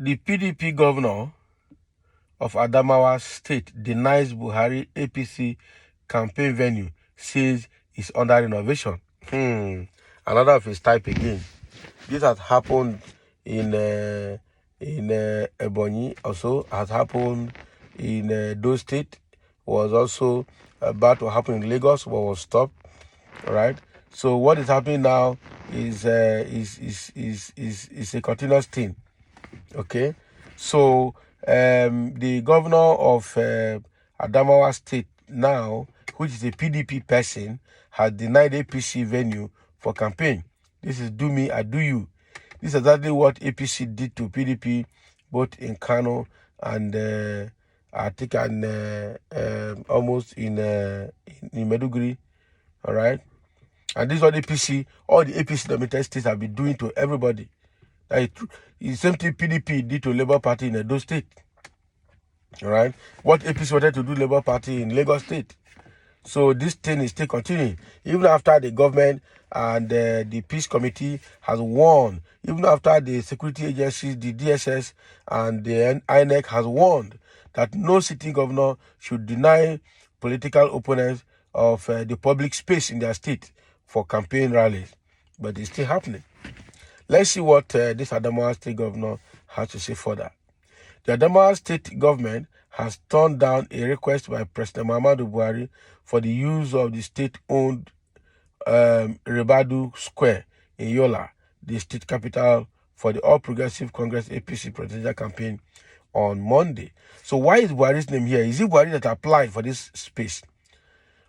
The PDP governor of Adamawa State denies Buhari APC campaign venue, says it's under renovation. Another of his type again. This has happened in Ebonyi, also has happened in Edo State, was also about to happen in Lagos, but was stopped. All right. So what is happening now is a continuous thing. Okay. So the governor of Adamawa State now, which is a PDP person, has denied APC venue for campaign. This is do me, I do you. This is exactly what APC did to PDP, both in Kano and I think almost in Meduguri. All right. And this is what all the APC nominated states have been doing to everybody. It's the same thing PDP did to Labour Party in Edo State. All right. What APC wanted to do Labour Party in Lagos State. So this thing is still continuing. Even after the government and the peace committee has warned, even after the security agencies, the DSS and the INEC has warned that no sitting governor should deny political opponents of the public space in their state for campaign rallies. But it's still happening. Let's see what this Adamawa State governor has to say further. The Adamawa State government has turned down a request by President Muhammadu Buhari for the use of the state-owned Rebadu Square in Yola, the state capital, for the All Progressive Congress APC presidential campaign on Monday. So why is Buhari's name here? Is it Buhari that applied for this space?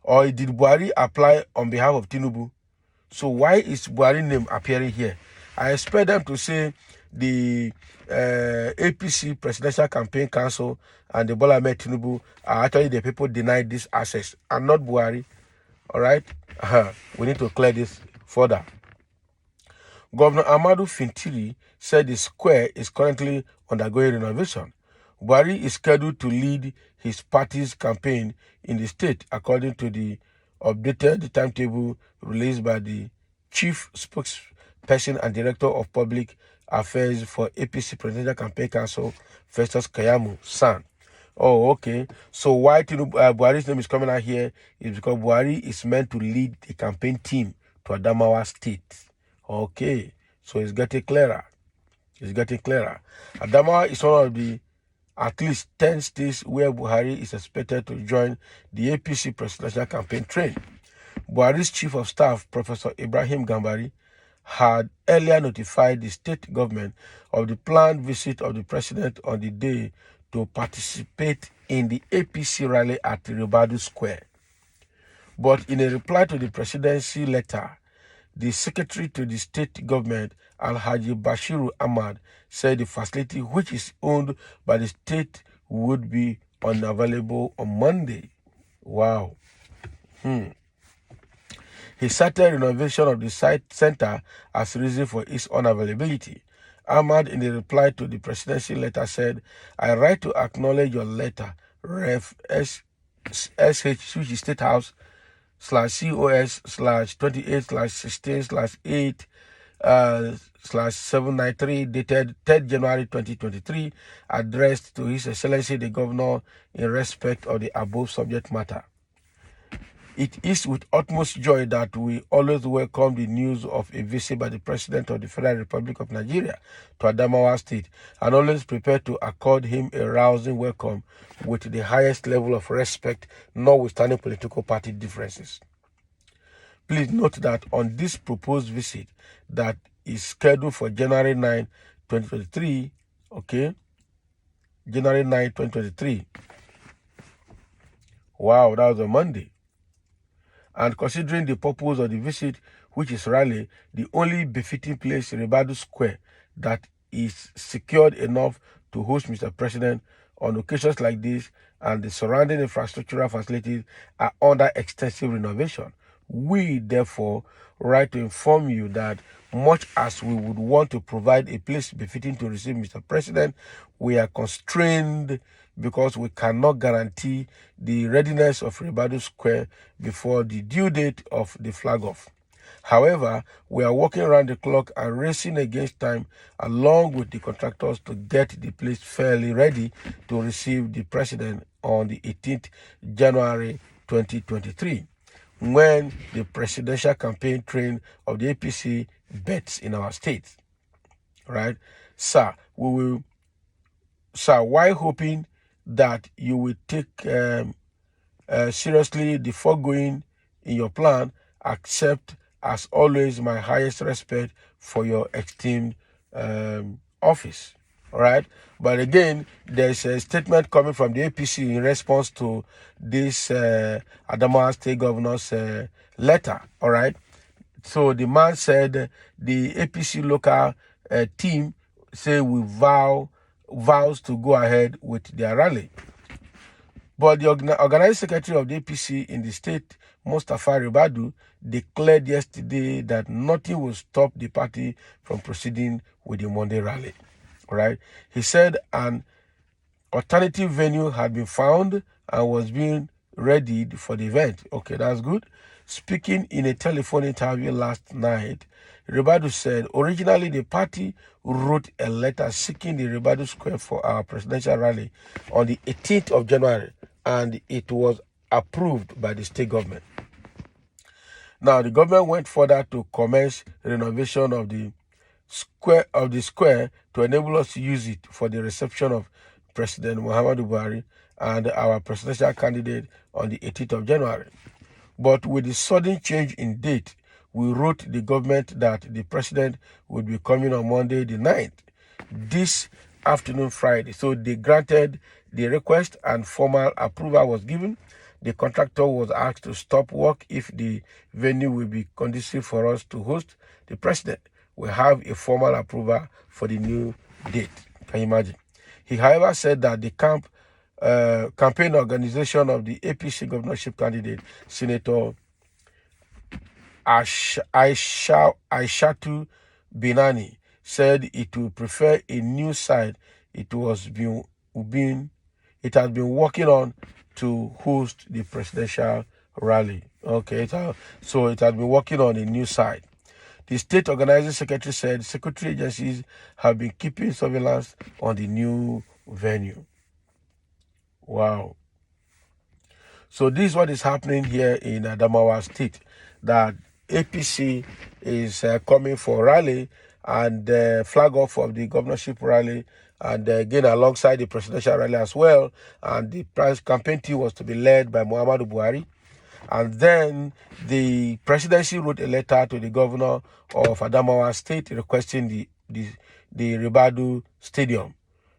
Or did Buhari apply on behalf of Tinubu? So why is Buhari's name appearing here? I expect them to say the APC Presidential Campaign Council and the Bola Ahmed Tinubu are actually the people denied this access and not Buhari. All right? We need to clear this further. Governor Amadou Fintiri said the square is currently undergoing renovation. Buhari is scheduled to lead his party's campaign in the state, according to the updated timetable released by the chief spokesperson and director of public affairs for APC Presidential Campaign Council, Festus Kayamu San. Oh, okay. So why Buhari's name is coming out here is because Buhari is meant to lead the campaign team to Adamawa State. Okay. So it's getting clearer. It's getting clearer. Adamawa is one of the at least 10 states where Buhari is expected to join the APC presidential campaign train. Buhari's chief of staff, Professor Ibrahim Gambari, had earlier notified the state government of the planned visit of the president on the day to participate in the APC rally at Rebadu Square. But in a reply to the presidency letter, the secretary to the state government, Alhaji Bashiru Ahmad, said the facility, which is owned by the state, would be unavailable on Monday. Wow. He cited renovation of the site center as reason for its unavailability. Ahmad, in a reply to the presidency letter, said, I write to acknowledge your letter, Ref. SH, which is State House, /COS/28/16/8/793, dated 3rd January 2023, addressed to His Excellency the Governor in respect of the above subject matter. It is with utmost joy that we always welcome the news of a visit by the President of the Federal Republic of Nigeria to Adamawa State, and always prepare to accord him a rousing welcome with the highest level of respect, notwithstanding political party differences. Please note that on this proposed visit that is scheduled for January 9, 2023, okay, January 9, 2023. Wow, that was a Monday. And considering the purpose of the visit, which is rally, the only befitting place, Rebadu Square, that is secured enough to host Mr. President on occasions like this, and the surrounding infrastructural facilities are under extensive renovation. We, therefore, write to inform you that much as we would want to provide a place befitting to receive Mr. President, we are constrained because we cannot guarantee the readiness of Ribadu Square before the due date of the flag off. However, we are working around the clock and racing against time along with the contractors to get the place fairly ready to receive the president on the 18th January 2023, when the presidential campaign train of the APC bets in our state. Right? Sir, while hoping that you will take seriously the foregoing in your plan, accept as always my highest respect for your esteemed office. All right. But again, there's a statement coming from the APC in response to this Adamawa State Governor's letter. All right. So the man said the APC local team say we vows to go ahead with their rally. But the organizing secretary of the APC in the state, Mustafa Ribadu, declared yesterday that nothing will stop the party from proceeding with the Monday rally. Right? He said an alternative venue had been found and was being readied for the event. Okay, that's good. Speaking in a telephone interview last night, Ribadu said, originally the party wrote a letter seeking the Ribadu Square for our presidential rally on the 18th of January, and it was approved by the state government. Now, the government went further to commence renovation of the square to enable us to use it for the reception of President Muhammadu Buhari and our presidential candidate on the 18th of January. But with the sudden change in date, we wrote the government that the president would be coming on Monday the 9th, this afternoon Friday. So they granted the request and formal approval was given. The contractor was asked to stop work if the venue will be conducive for us to host the president. We have a formal approval for the new date. Can you imagine? He, however, said that the campaign organization of the APC governorship candidate, Senator Aishatu Binani, said it would prefer a new site it has been working on to host the presidential rally. Okay, so it has been working on a new site. The state organizing secretary said security agencies have been keeping surveillance on the new venue. Wow. So this is what is happening here in Adamawa State, that APC is coming for rally and flag off of the governorship rally, and again alongside the presidential rally as well. And the campaign team was to be led by Muhammadu Buhari. And then the presidency wrote a letter to the governor of Adamawa State requesting the Ribadu Stadium.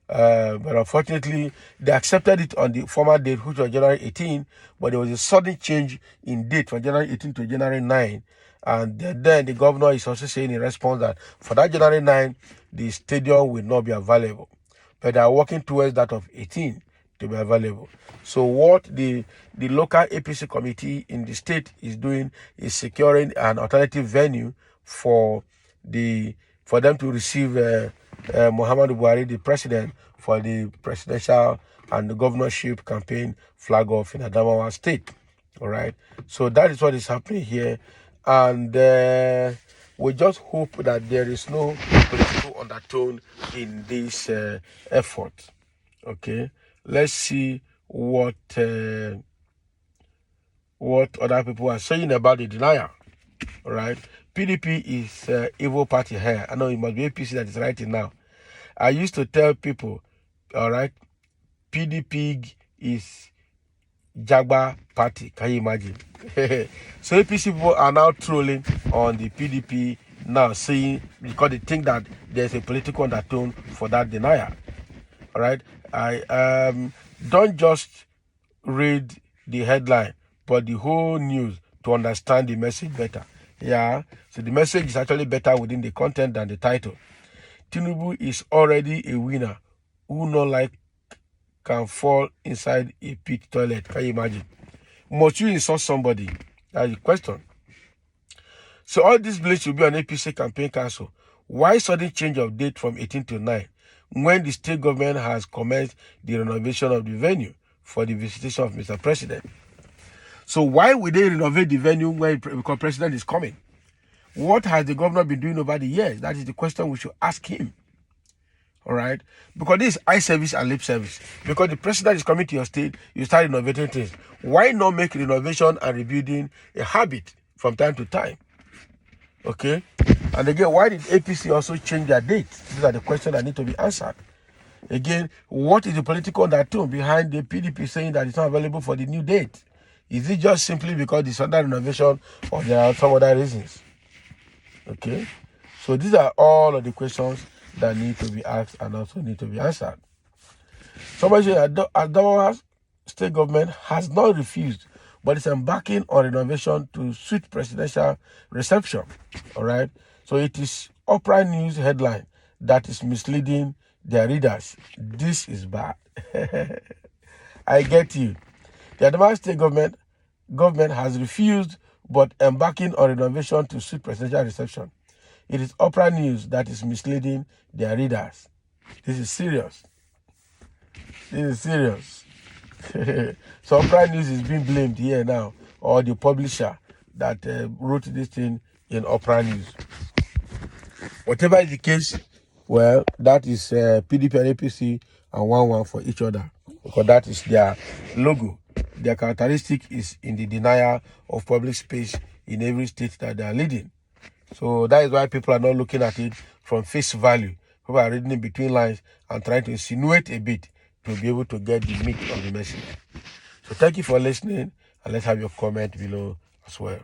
But unfortunately, they accepted it on the former date, which was January 18, but there was a sudden change in date from January 18 to January 9. And then the governor is also saying in response that for that January 9, the stadium will not be available. But they are working towards that of 18 to be available. So what the local APC committee in the state is doing is securing an alternative venue for them to receive Muhammadu Buhari, the president, for the presidential and the governorship campaign flag off in Adamawa State. All right. So that is what is happening here. And we just hope that there is no political undertone in this effort. Okay. Let's see what other people are saying about the denial. All right. PDP is evil party here. I know it must be APC that is writing now. I used to tell people, all right, PDP is Jagba party. Can you imagine? So APC people are now trolling on the PDP now, saying, because they think that there's a political undertone for that denial. All right. I don't just read the headline, but the whole news to understand the message better. Yeah. So the message is actually better within the content than the title. Tinubu is already a winner. Who not like can fall inside a pit toilet? Can you imagine? Must you insult somebody? That's the question. So all this blame should be on APC campaign council. Why sudden change of date from 18 to 9? when the state government has commenced the renovation of the venue for the visitation of Mr. President. So why would they renovate the venue because President is coming? What has the governor been doing over the years? That is the question we should ask him. All right? Because this is eye service and lip service. Because the president is coming to your state, you start renovating things. Why not make renovation and rebuilding a habit from time to time? Okay? And again, why did APC also change their date? These are the questions that need to be answered. Again, what is the political undertone behind the PDP saying that it's not available for the new date? Is it just simply because it's under renovation, or there are some other reasons? Okay? So these are all of the questions that need to be asked and also need to be answered. Somebody said Adamawa state government has not refused, but it's embarking on renovation to suit presidential reception. All right? So it is Opera News headline that is misleading their readers. This is bad. I get you. The Adamawa state government has refused, but embarking on renovation to suit presidential reception. It is Opera News that is misleading their readers. This is serious. This is serious. So Opera News is being blamed here now, or the publisher that wrote this thing in Opera News. Whatever is the case, well, that is PDP and APC and 1-1 for each other, because that is their logo. Their characteristic is in the denial of public space in every state that they are leading. So that is why people are not looking at it from face value. People are reading in between lines and trying to insinuate a bit to be able to get the meat of the message. So thank you for listening, and let's have your comment below as well.